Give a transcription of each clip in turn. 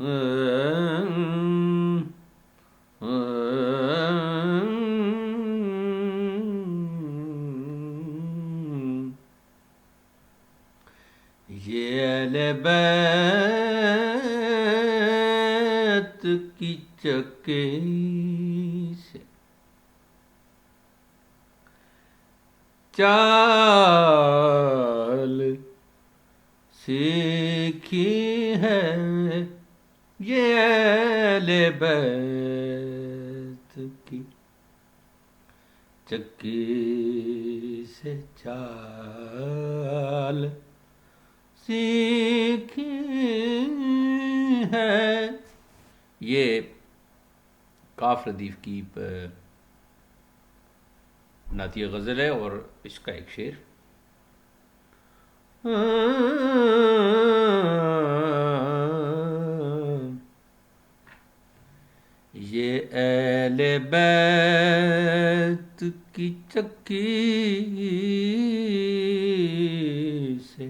یہ اہل بیت کی چکی سے چال سیکھی ہے، یہ اہل بیت کی چکی سے چال سیکھی ہے۔ یہ کاف ردیف کی نعتیہ غزل ہے اور اس کا ایک شعر، یہ اہل بیت کی چکی سے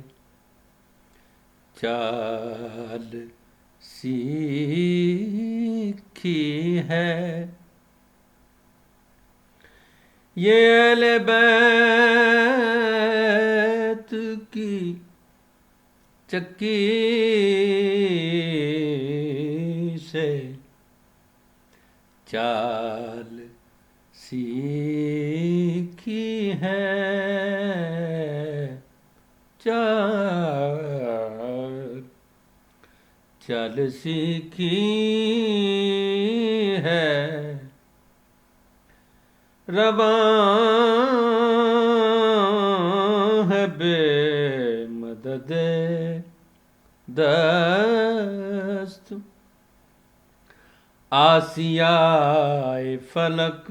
چال سیکھی ہے، یہ اہل بیت کی چکی سے چال سیکھی ہے، چال سیکھی ہے، رواں ہے بے مدد دست، آسیائے فلک۔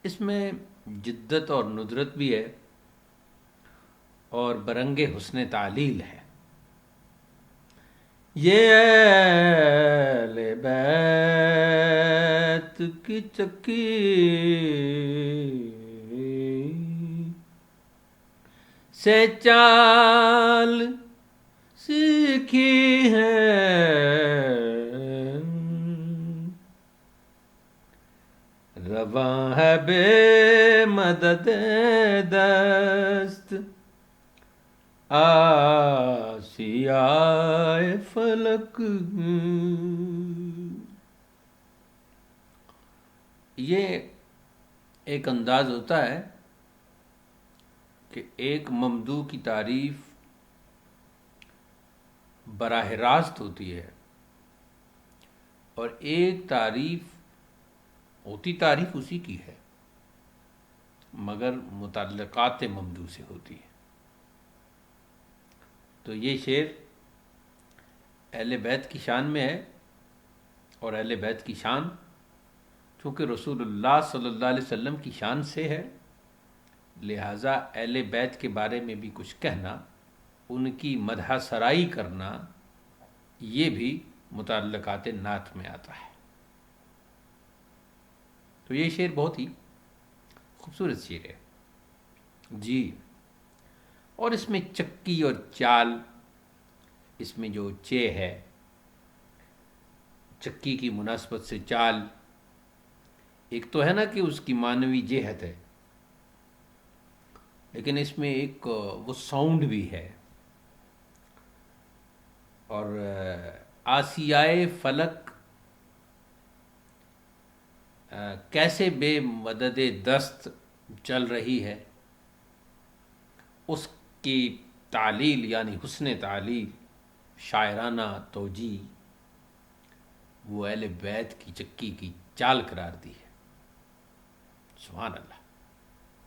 اس میں جدت اور ندرت بھی ہے اور برنگ حسن تعلیل ہے۔ یہ اہل بیت کی چکی سے چال سیکھی ہے، رواں ہے بے مدد دست، آسیائے فلک۔ یہ ایک انداز ہوتا ہے کہ ایک ممدوح کی تعریف براہ راست ہوتی ہے اور ایک تعریف اسی کی ہے مگر متعلقات ممدوح سے ہوتی ہے۔ تو یہ شعر اہل بیت کی شان میں ہے، اور اہل بیت کی شان چونکہ رسول اللہ صلی اللہ علیہ وسلم کی شان سے ہے، لہٰذا اہل بیت کے بارے میں بھی کچھ کہنا، ان کی مدح سرائی کرنا، یہ بھی متعلقات نعت میں آتا ہے۔ تو یہ شعر بہت ہی خوبصورت شعر ہے جی، اور اس میں چکی اور چال، اس میں جو چے ہے، چکی کی مناسبت سے چال، ایک تو ہے نا کہ اس کی معنوی جہت ہے، لیکن اس میں ایک وہ ساؤنڈ بھی ہے، اور آسیائے فلک کیسے بے مدد دست چل رہی ہے، اس کی تعلیل یعنی حسن تعلیل، شاعرانہ توجیہ، وہ اہل بیت کی چکی کی چال قرار دی ہے۔ سبحان اللہ۔